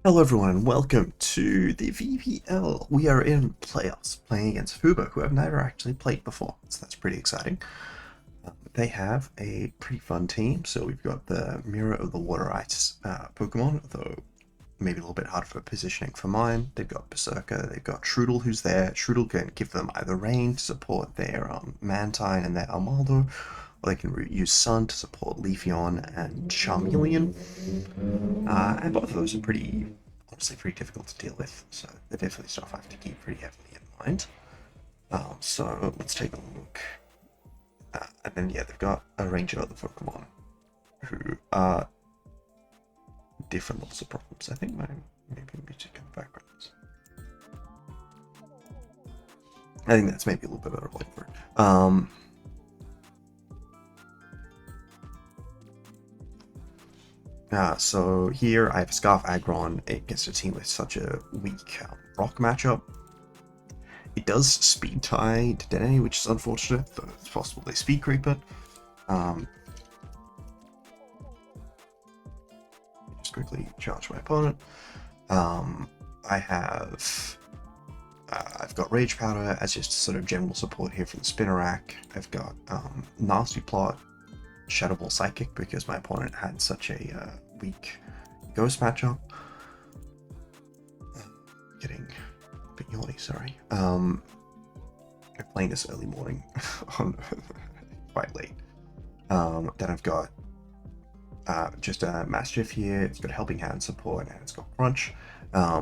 Hello everyone and welcome to the VPL. We are in playoffs playing against Fubo, who I've never actually played before, so that's pretty exciting. They have a pretty fun team, so we've got the Mirror of the Water Ice Pokemon, though maybe a little bit hard for positioning for mine. They've got Berserker, they've got Strudel who's there. Strudel can give them either rain to support their Mantine and their Almaldo, or they can use Sun to support Leafeon and Charmeleon. And both of those are honestly, pretty difficult to deal with, so they're definitely stuff I have to keep pretty heavily in mind. So let's take a look. And then, yeah, they've got a range of other Pokemon who are different levels of problems. I think maybe music in the background. I think that's maybe a little bit better flavor. So here I have a Scarf Aggron against a team with such a weak rock matchup. It does speed tie to Dene, which is unfortunate, though it's possible they speed creep it. Just quickly charge my opponent. I've got Rage Powder as just sort of general support here for the Spinnerack. I've got Nasty Plot, Shadow Ball Psychic because my opponent had such a weak Ghost matchup. Getting a bit yawny, sorry. I'm playing this early morning on quite late. Then I've got just a Mastiff here. It's got Helping Hand support and it's got Crunch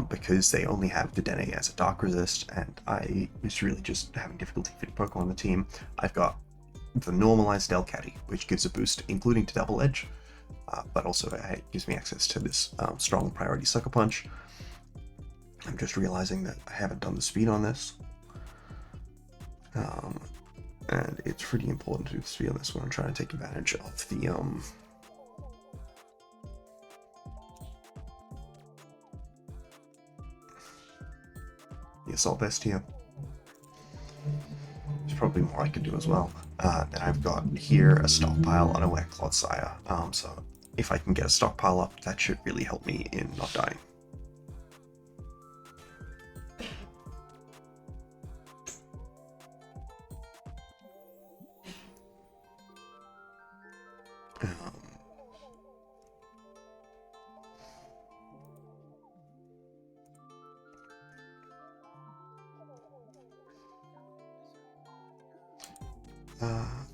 because they only have the Dene as a Dark Resist, and I was really just having difficulty fitting Pokemon on the team. I've got the normalized Delcatty, which gives a boost including to Double Edge, but also it gives me access to this strong priority Sucker Punch. I'm just realizing that I haven't done the speed on this. And it's pretty important to do the speed on this when I'm trying to take advantage of the Assault Vest here. There's probably more I could do as well. Then I've got here a stockpile on a Wet Clodsire. So if I can get a stockpile up, that should really help me in not dying.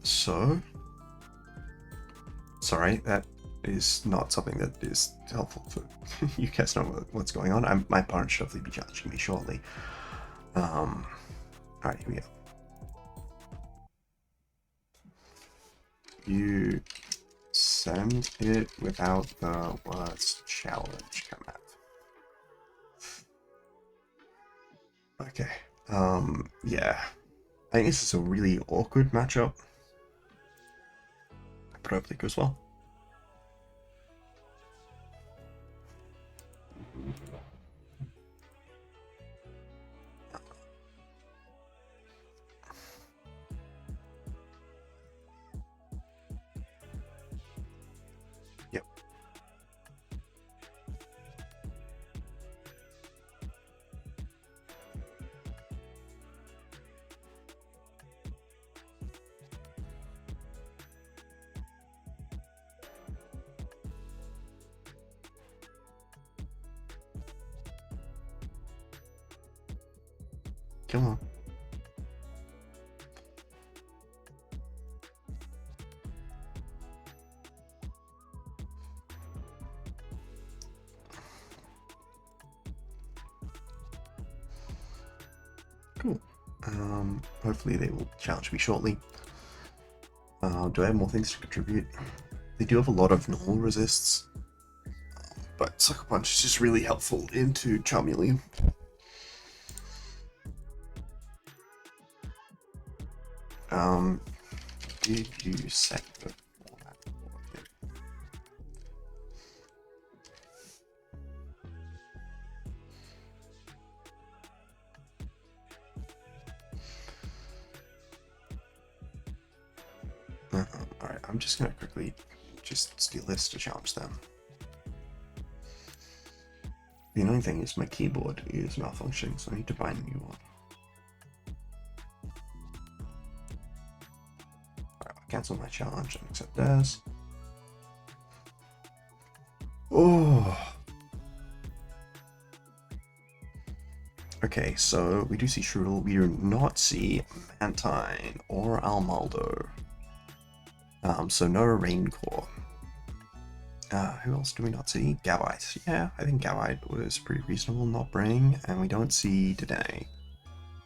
So, sorry, that is not something that is helpful for you guys know what's going on. My opponent should hopefully be challenging me shortly. Alright, here we go. You send it without the words challenge come out. Okay, yeah. I think this is a really awkward matchup, but hopefully it goes well. Yep. Come on. Cool. Hopefully they will challenge me shortly. Do I have more things to contribute? They do have a lot of normal resists, but Sucker Punch is just really helpful into Charmeleon. Did you set the format for it? Alright, I'm just gonna quickly just steal this to challenge them. The annoying thing is my keyboard is malfunctioning, so I need to buy a new one. Alright, I'll cancel my challenge and accept as. Oh. Okay, so we do see Strudel, we do not see Mantine or Almaldo. So no Raincore. Who else do we not see? Gavite. Yeah, I think Gavite was pretty reasonable not bring, and we don't see Dedenne.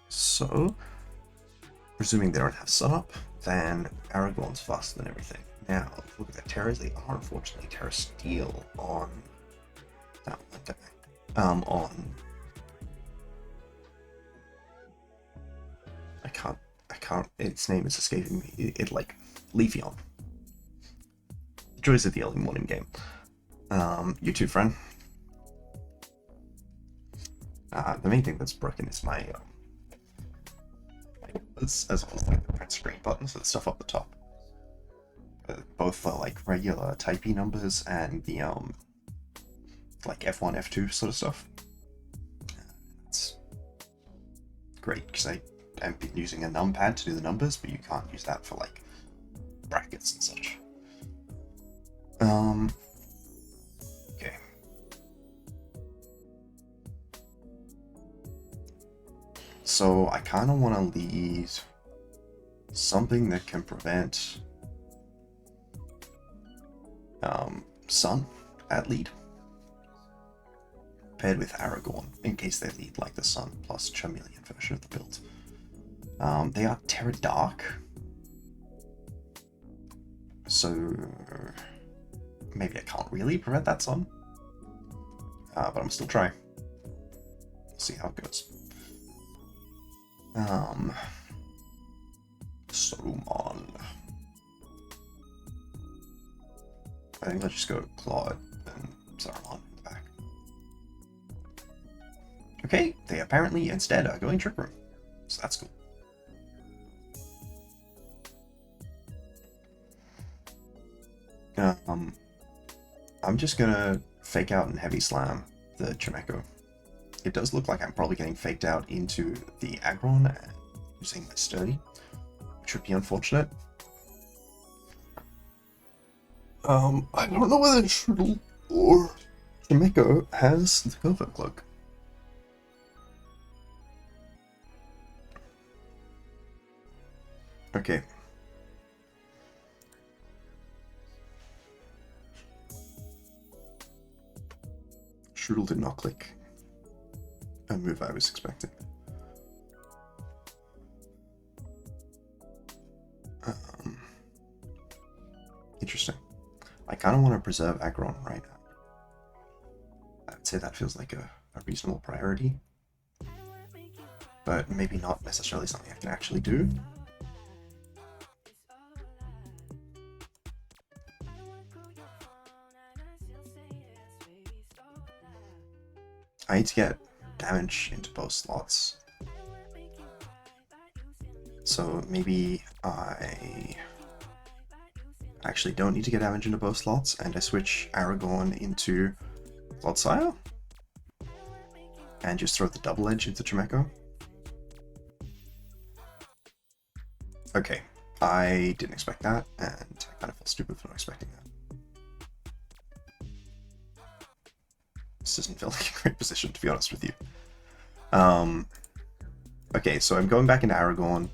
So, presuming they don't have Sunup, then Aragorn's faster than everything. Now, look at the Terras, they are unfortunately Terra Steel on that one, on I can't, its name is escaping me. It like Leafeon. The joys of the early morning game. You too, friend. The main thing that's broken is my as well as like the print screen buttons and stuff up the top. Both for like regular typey numbers and the like F1, F2 sort of stuff. It's great because I'm using a numpad to do the numbers, but you can't use that for like brackets and such. Okay. So I kind of want to lead something that can prevent Sun at lead, paired with Aragorn in case they lead like the Sun plus Charmeleon version of the build. They are Terra Dark, so maybe I can't really prevent that Sun, but I'm still trying. We'll see how it goes. Saruman. I think let's just go Claude and Saruman in the back. Okay, they apparently instead are going Trick Room, so that's cool. I'm just gonna fake out and heavy slam the Chimecho. It does look like I'm probably getting faked out into the Aggron and using my Sturdy, which would be unfortunate. I don't know whether Strudel or Chimecho has the Covert Cloak. Okay. Strudel did not click a move I was expecting. Interesting. I kind of want to preserve Aggron right now. I'd say that feels like a reasonable priority, but maybe not necessarily something I can actually do. I need to get damage into both slots. So maybe I actually don't need to get damage into both slots and I switch Aragorn into Clodsire and just throw the double edge into Chimecho. Okay, I didn't expect that and I kind of feel stupid for not expecting that. This doesn't feel like a great position, to be honest with you. Okay, so I'm going back into Aragorn.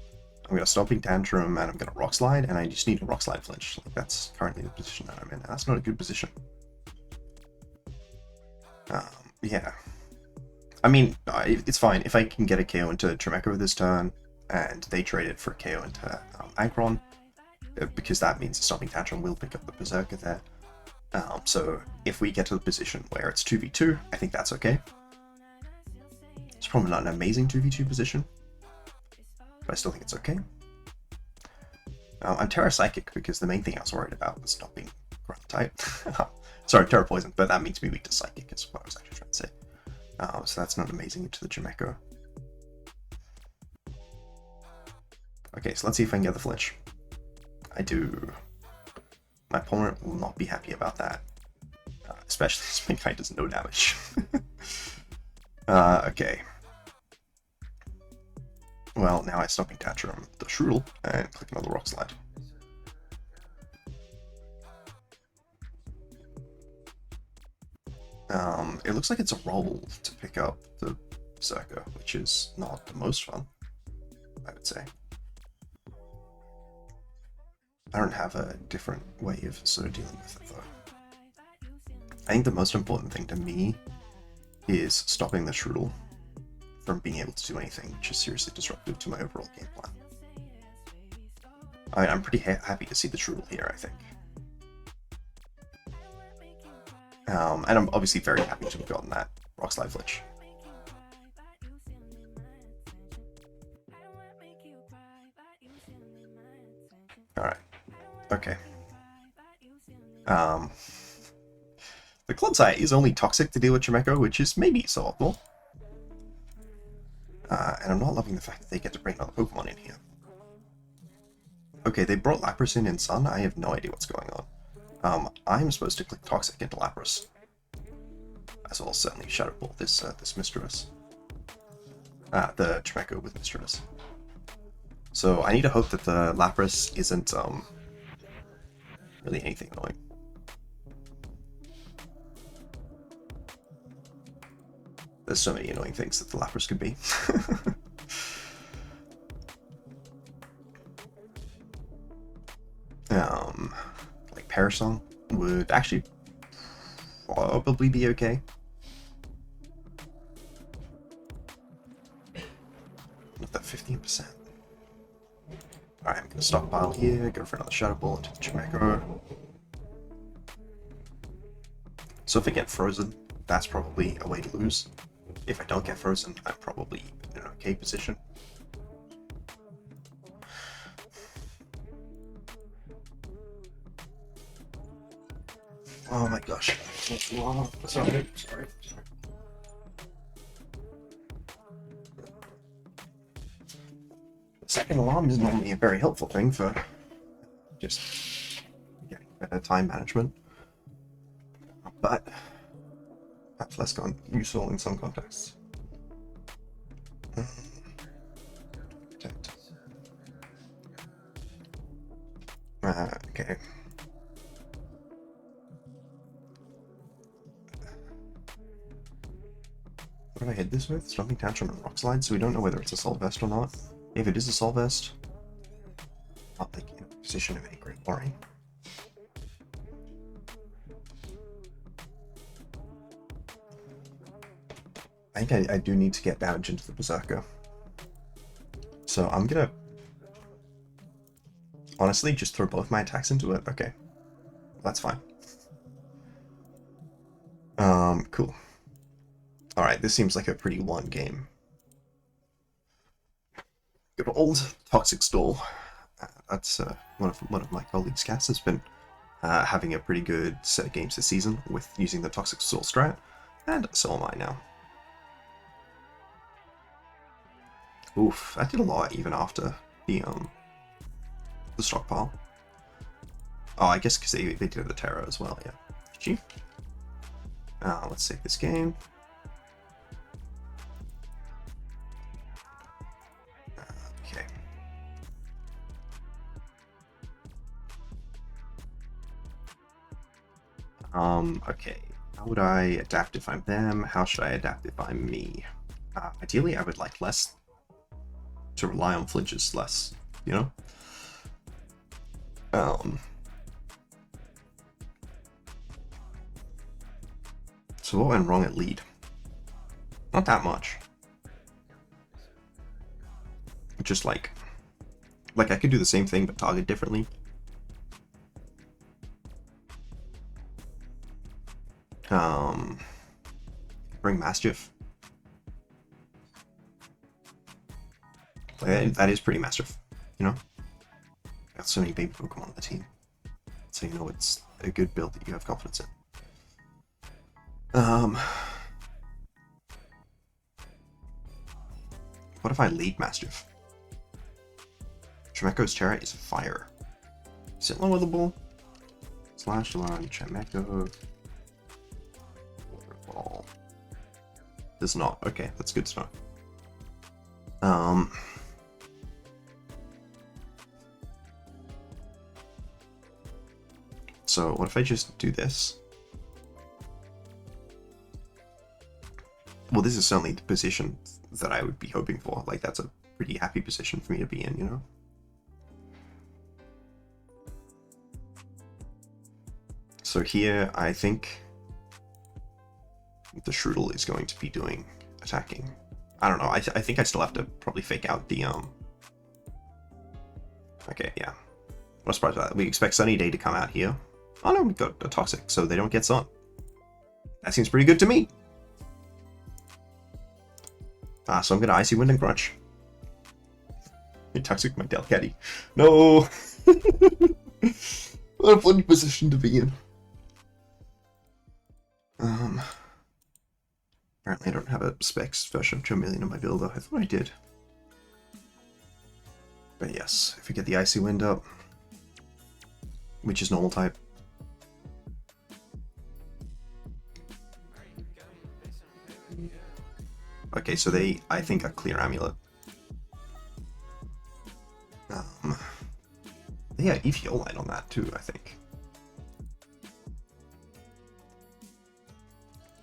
I'm going to Stomping Tantrum and I'm going to Rock Slide, and I just need a Rock Slide flinch. Like, that's currently the position that I'm in, and that's not a good position. Yeah. I mean, it's fine. If I can get a KO into Chimecho this turn, and they trade it for a KO into Aggron, because that means the Stomping Tantrum will pick up the Berserker there. So if we get to the position where it's 2v2, I think that's okay. It's probably not an amazing 2v2 position, but I still think it's okay. I'm Terra Psychic because the main thing I was worried about was not being ground type. Sorry, Terra Poison, but that makes me weak to Psychic is what I was actually trying to say. So that's not amazing into the Chimecho. Okay, so let's see if I can get the flinch. I do. My opponent will not be happy about that. Especially this main guy does no damage. Okay. Well, now I Stomping Tantrum the Shroodle and click another Rock Slide. It looks like it's a roll to pick up the Berserker, which is not the most fun, I would say. I don't have a different way of sort of dealing with it, though. I think the most important thing to me is stopping the Shroodle from being able to do anything which is seriously disruptive to my overall game plan. I'm pretty happy to see the Shroodle here, I think. And I'm obviously very happy to have gotten that Rock Slide Flinch. Alright. Okay. The Clubsite is only toxic to deal with Chimecho, which is maybe suboptimal. And I'm not loving the fact that they get to bring another Pokemon in here. Okay, they brought Lapras in Sun. I have no idea what's going on. I'm supposed to click Toxic into Lapras. As well as certainly Shadow Ball this Misdreavus. The Chimecho with Misdreavus. So I need to hope that the Lapras isn't really anything annoying. There's so many annoying things that the Lapras could be. Like Parasong would actually probably be okay. Not that 15%. Alright, I'm gonna stockpile here, go for another Shadow Ball into the Chimecho. So if I get frozen, that's probably a way to lose. If I don't get frozen, I'm probably in an okay position. Oh my gosh. Sorry. The second alarm is normally a very helpful thing for just getting better time management. But perhaps less useful in some contexts. Okay. What have I hit this with? Stomping Tantrum and Rock Slide, so we don't know whether it's a Soul Vest or not. If it is a Soul Vest, not like in a position of any great worry. I think I do need to get damage into the Berserker. So I'm gonna honestly just throw both my attacks into it. Okay. That's fine. Cool. Alright, this seems like a pretty one game. Good old Toxic Stall. That's one of my colleagues, Cass, has been having a pretty good set of games this season with using the Toxic Stall strat, and so am I now. Oof, that did a lot even after the stockpile. Oh, I guess because they did the Terror as well, yeah. GG. Let's save this game. Okay. Okay. How would I adapt if I'm them? How should I adapt if I'm me? Ideally, I would like less to rely on flinches less, you know? So what went wrong at lead? Not that much. Just like I could do the same thing but target differently. Bring Mastiff. That is pretty Mastiff, you know? Got so many baby Pokemon on the team. So you know it's a good build that you have confidence in. What if I lead Mastiff? Chimecho's Terra is fire. Is it lower the ball? Slash alarm, Chimecho. There's not. Okay, that's good to know. So what if I just do this? Well, this is certainly the position that I would be hoping for. Like, that's a pretty happy position for me to be in, you know? So here, I think the Shroodle is going to be doing attacking. I don't know. I think I still have to probably fake out the Okay, yeah. What a surprise about that. We expect Sunny Day to come out here. Oh no, we got a Toxic, so they don't get Sun. That seems pretty good to me. So I'm gonna Icy Wind and Crunch. Toxic my Delcatty. No! What a funny position to be in. Apparently I don't have a Specs version of Charmeleon in my builder. I thought I did. But yes, if we get the Icy Wind up, which is normal type. Okay, so they, I think, are Clear Amulet. Yeah, Eviolite on that too, I think.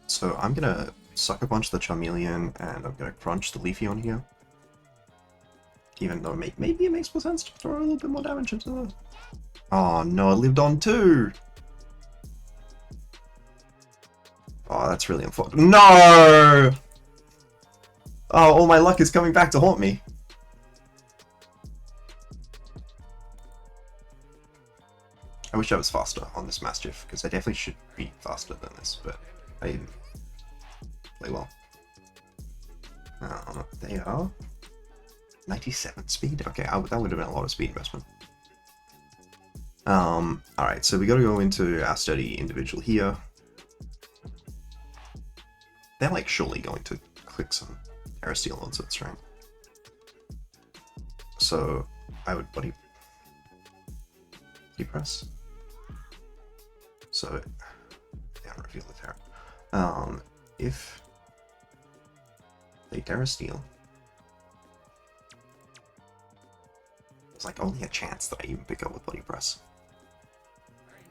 So I'm gonna Sucker Punch the Charmeleon, and I'm gonna Crunch the Leafeon here. Even though maybe it makes more sense to throw a little bit more damage into the... Oh no, it lived on too! Oh, that's really unfortunate. No! Oh, all my luck is coming back to haunt me. I wish I was faster on this Mastiff, because I definitely should be faster than this, but I didn't play well. They are 97 speed? Okay, that would have been a lot of speed investment. Alright, so we gotta go into our sturdy individual here. They're like surely going to click some Terra Steel once it's right. So I would body press. So yeah, reveal the Terra. If they Terra Steel, there's like only a chance that I even pick up with body press.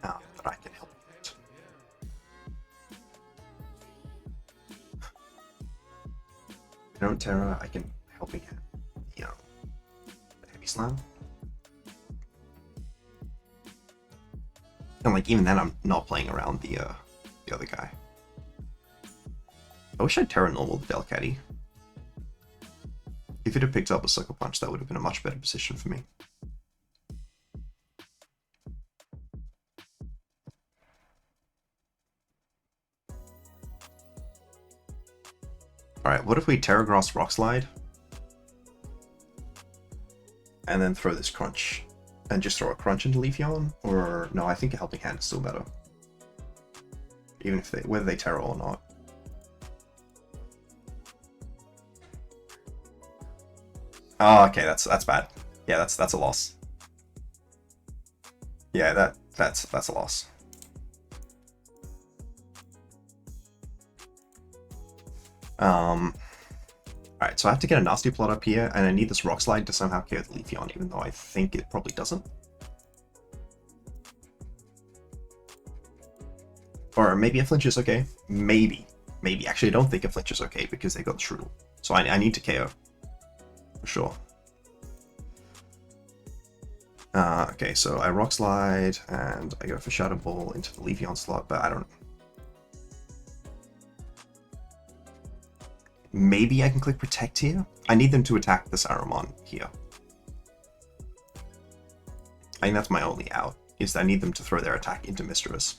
But I can help it. If I don't Terra, I can help again. You know, the Heavy Slam. And like even then, I'm not playing around the other guy. I wish I'd Terra Normal the Delcatty. If it had picked up a Sucker Punch, that would have been a much better position for me. Alright, what if we Terra Grass Rock Slide? And then throw this Crunch. And just throw a Crunch into Leafeon? Or no, I think a Helping Hand is still better. Even if they, whether they Terra or not. Oh, okay, that's bad. Yeah, that's a loss. Yeah, that's a loss. Alright, so I have to get a Nasty Plot up here, and I need this Rock Slide to somehow KO the Leafeon, even though I think it probably doesn't. Or maybe a Flinch is okay. Maybe. Actually, I don't think a Flinch is okay, because they got the Shroodle. So I need to KO. For sure. Okay, so I Rock Slide, and I go for Shadow Ball into the Leafeon slot, but I don't... Maybe I can click Protect here? I need them to attack the Saruman here. I think that's my only out, is that I need them to throw their attack into Mischievous.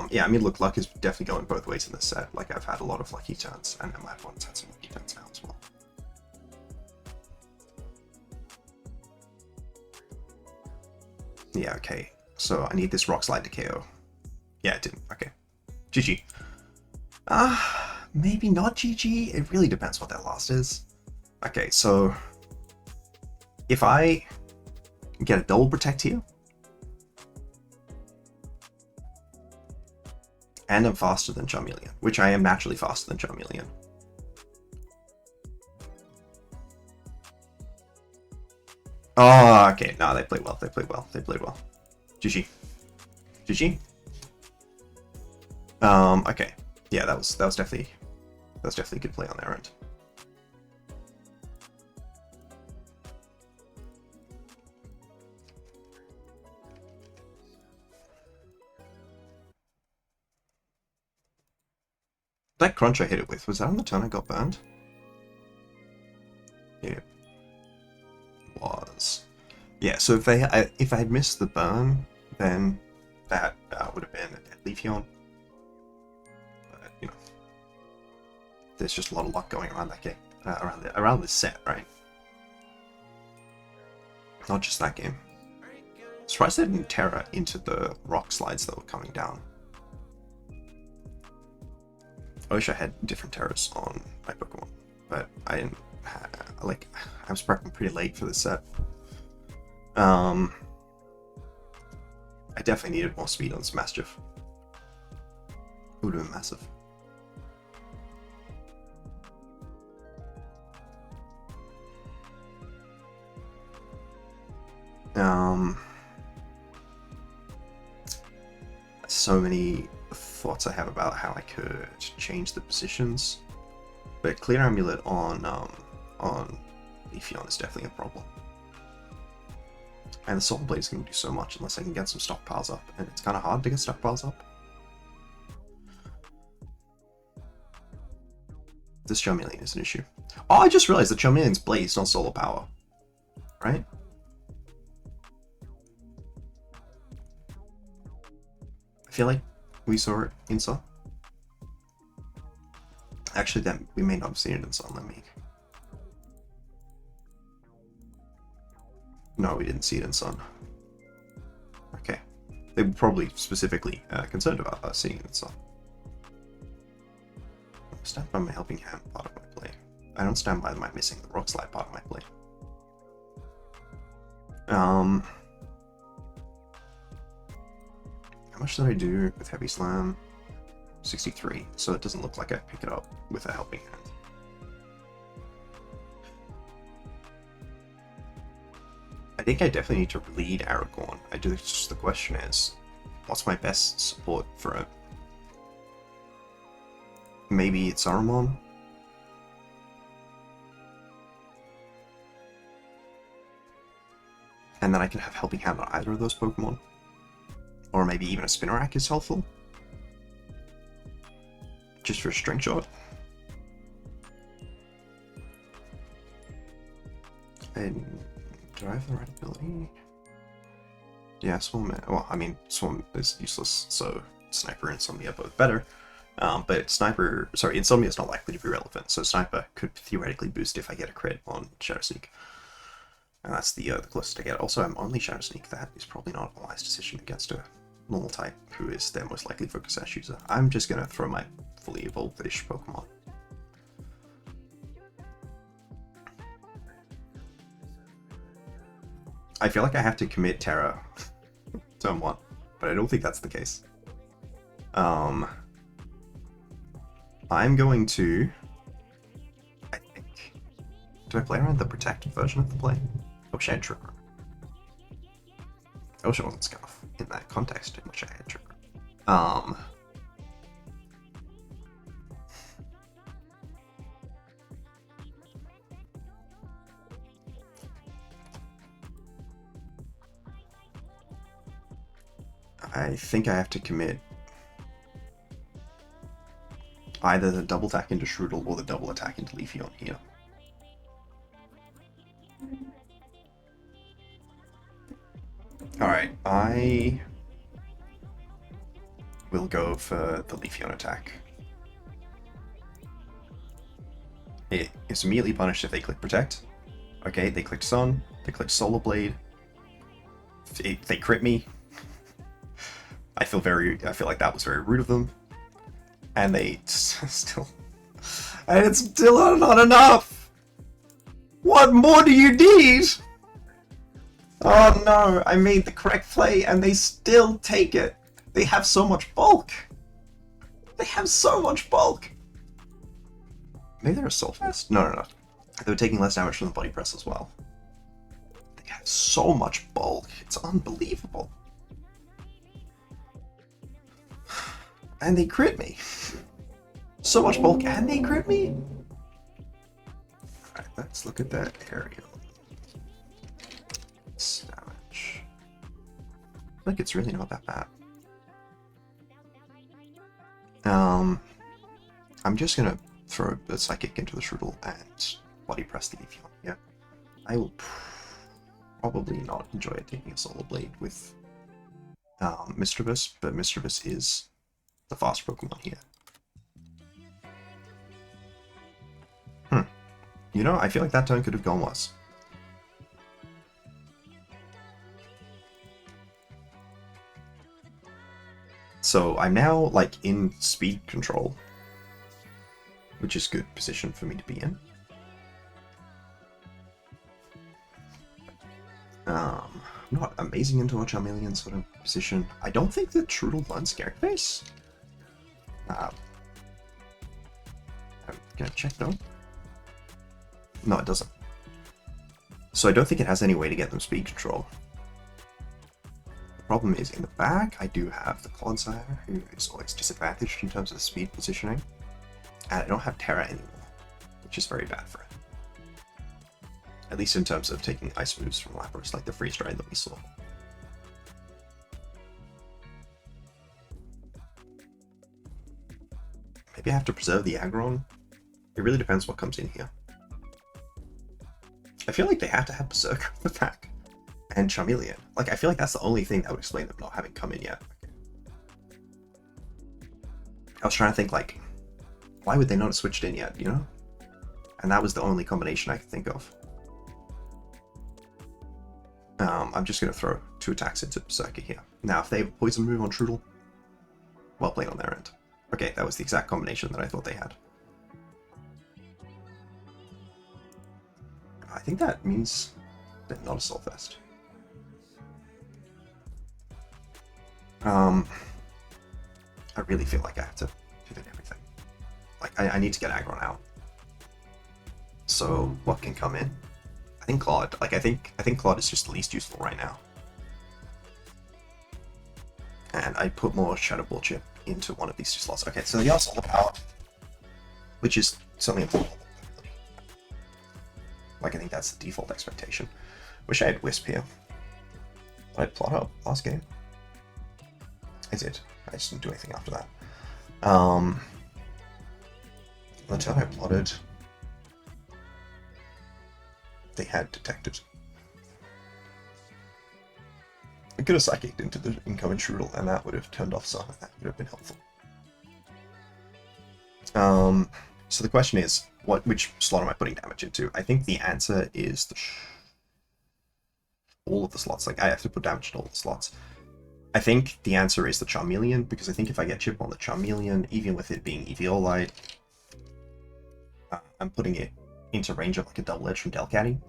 Yeah, I mean, look, luck is definitely going both ways in this set. Like, I've had a lot of lucky turns, and then my opponent's had some lucky turns now as well. Yeah, okay. So I need this Rock Slide to KO. Yeah, it didn't. Okay. GG. Maybe not GG. It really depends what that last is. Okay, so if I get a double Protect here, And I'm faster than Charmeleon, which I am naturally faster than Charmeleon. Oh, okay. No, they played well. They played well. They played well. GG. GG. Okay. Yeah, that was definitely a good play on their end. That crunch I hit it with, was that on the turn I got burned? It was. Yeah, so if I had missed the burn, then that would have been a dead Leafeon. But, you know, there's just a lot of luck going around that game, around this set, right? Not just that game. Surprised they didn't Terra into the rock slides that were coming down. I wish I had different Terras on my Pokemon, but I didn't. Like, I was prepping pretty late for this set. I definitely needed more speed on this Mastiff. It would have been massive. So many thoughts I have about how I could change the positions, but Clear Amulet on Leafeon is definitely a problem. And the Soul Blade is going to do so much unless I can get some stockpiles up, and it's kind of hard to get stockpiles up. This Charmeleon is an issue. Oh, I just realized that Charmeleon's Blade is not Solar Power, right? I feel like we saw it in Sun. Actually, then we may not have seen it in Sun. Let me. No, we didn't see it in Sun. Okay. They were probably specifically concerned about us seeing it in Sun. I stand by my helping hand part of my play. I don't stand by my missing the rock slide part of my play. How much did I do with Heavy Slam? 63, so it doesn't look like I pick it up with a helping hand. I think I definitely need to lead Aragorn. Just the question is, what's my best support for it? Maybe it's Saruman? And then I can have helping hand on either of those Pokemon. Or maybe even a Spinarak is helpful. Just for a string shot. And do I have the right ability? Yeah, Swarm. Well, I mean, Swarm is useless, so Sniper and Insomnia are both better. But Insomnia is not likely to be relevant, so Sniper could theoretically boost if I get a crit on Shadow Sneak. And that's the closest I get. Also, I'm only Shadow Sneak. That is probably not a wise decision against a normal type, who is their most likely Focus Sash user. I'm just going to throw my fully evolved-ish Pokemon. I feel like I have to commit Terra turn 1, but I don't think that's the case. I'm going to... I think... Do I play around the protected version of the play? I wish I had Trigger. I wish it wasn't Scarf in that context in which I had Trigger. I think I have to commit either the double attack into Strudel or the double attack into Leafeon here. Alright, I will go for the Leafeon attack. It is immediately punished if they click Protect. Okay, they clicked Sun, they clicked Solar Blade. They crit me. I feel like that was very rude of them. And they still... And it's still not enough! What more do you need? Oh no, I made the correct play and they still take it. They have so much bulk. They have so much bulk! Maybe they're Assault Vest? No. They were taking less damage from the body press as well. They have so much bulk. It's unbelievable. And they crit me. So much bulk and they crit me? Alright, let's look at that aerial. Damage. Like it's really not that bad. I'm just gonna throw a Psychic into the Shroodle and body press the Evian. Yeah. I will probably not enjoy taking a Solar Blade with Mischievous, but Mischievous is the fast Pokemon here. You know, I feel like that turn could have gone worse. So I'm now, like, in speed control, which is good position for me to be in. Not amazing into a Charmeleon sort of position. I don't think that Shroodle learns Scary Face. I'm gonna check though. No, it doesn't. So I don't think it has any way to get them speed control. The problem is in the back, I do have the Clodsire, who is always disadvantaged in terms of the speed positioning. And I don't have Terra anymore, which is very bad for it. At least in terms of taking ice moves from Lapras, like the Freeze Dry that we saw. Maybe I have to preserve the Aggron. It really depends what comes in here. I feel like they have to have Berserker in the pack. And Charmeleon. Like, I feel like that's the only thing that would explain them not having come in yet. Okay. I was trying to think, like, why would they not have switched in yet, you know? And that was the only combination I could think of. I'm just going to throw 2 attacks into Berserker here. Now, if they have a Poison move on Shroodle, well played on their end. Okay, that was the exact combination that I thought they had. I think that means they're not a Soul Fest. I really feel like I have to pivot everything. Like, I need to get Aggron out. So, what can come in? I think Claude. Like, I think Claude is just the least useful right now. And I put more Shadow Ball Chip into one of these 2 slots. Okay, so they are Solar Power, which is something important. Like, I think that's the default expectation. Wish I had Wisp here. Did I plot up last game? I did. I just didn't do anything after that. The turn I plotted, they had detected. I could have Psychicked into the incoming Shroodle, and that would have turned off some, and that would have been helpful. So the question is, which slot am I putting damage into? I think the answer is all of the slots. Like, I have to put damage in all the slots. I think the answer is the Charmeleon, because I think if I get Chip on the Charmeleon, even with it being Eviolite, I'm putting it into range of like a Double Edge from Delcatty.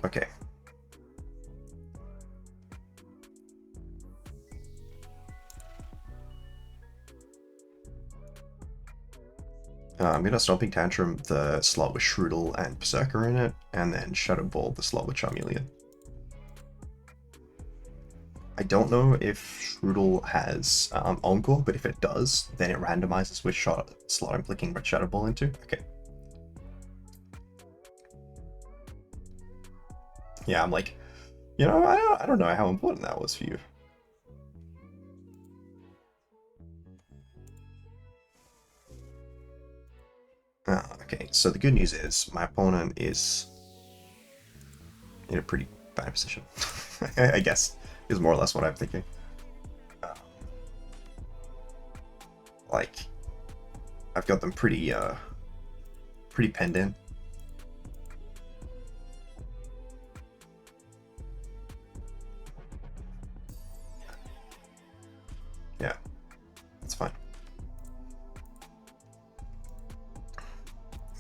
Okay. I'm going to Stomping Tantrum the slot with Shroodle and Berserker in it, and then Shadow Ball the slot with Charmeleon. I don't know if Shroodle has Encore, but if it does, then it randomizes which slot I'm clicking Red Shadow Ball into. Okay. Yeah, I'm like, you know, I don't know how important that was for you. Okay, so the good news is my opponent is in a pretty bad position. I guess is more or less what I'm thinking. Like, I've got them pretty penned in. Yeah, that's fine.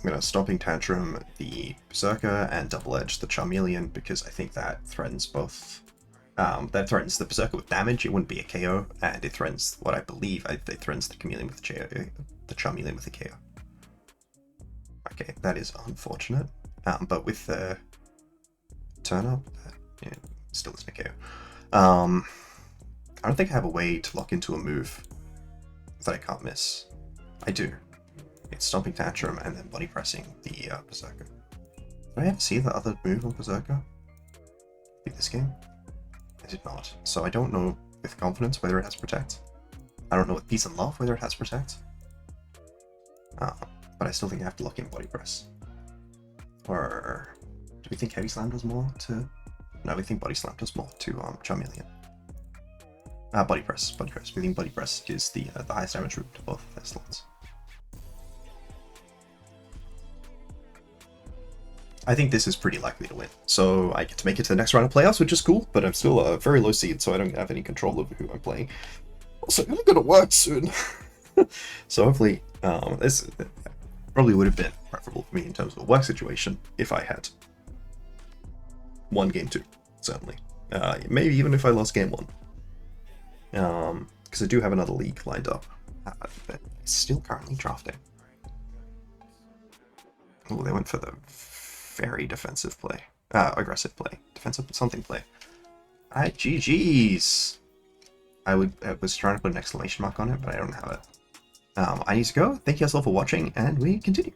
I'm going to Stomping Tantrum the Berserker and Double Edge the Charmeleon, because I think that threatens both That threatens the Berserker with damage. It wouldn't be a KO, and it threatens what I believe it threatens the Chameleon with the Charmeleon with the KO. Okay, that is unfortunate. But with the turn up, yeah, still isn't a KO. I don't think I have a way to lock into a move that I can't miss. I do. It's Stomping Tantrum and then Body Pressing the Berserker. Did I ever see the other move on Berserker? Beat this game? I did not. So I don't know with confidence whether it has Protect. I don't know with Peace and Love whether it has Protect. But I still think I have to lock in Body Press. Or do we think Heavy Slam does more to... No, we think Body Slam does more to Charmeleon. Body Press. Body Press. We think Body Press is the highest damage route to both of their slots. I think this is pretty likely to win. So I get to make it to the next round of playoffs, which is cool, but I'm still a very low seed, so I don't have any control over who I'm playing. Also, I'm gonna work soon. So hopefully, this probably would have been preferable for me in terms of a work situation if I had won game 2, certainly. Maybe even if I lost game 1. Because I do have another league lined up. But it's still currently drafting. Oh, they went for the very defensive play. Aggressive play. Defensive something play. Alright, GG's! I was trying to put an exclamation mark on it, but I don't have it. I need to go. Thank you guys all for watching, and we continue.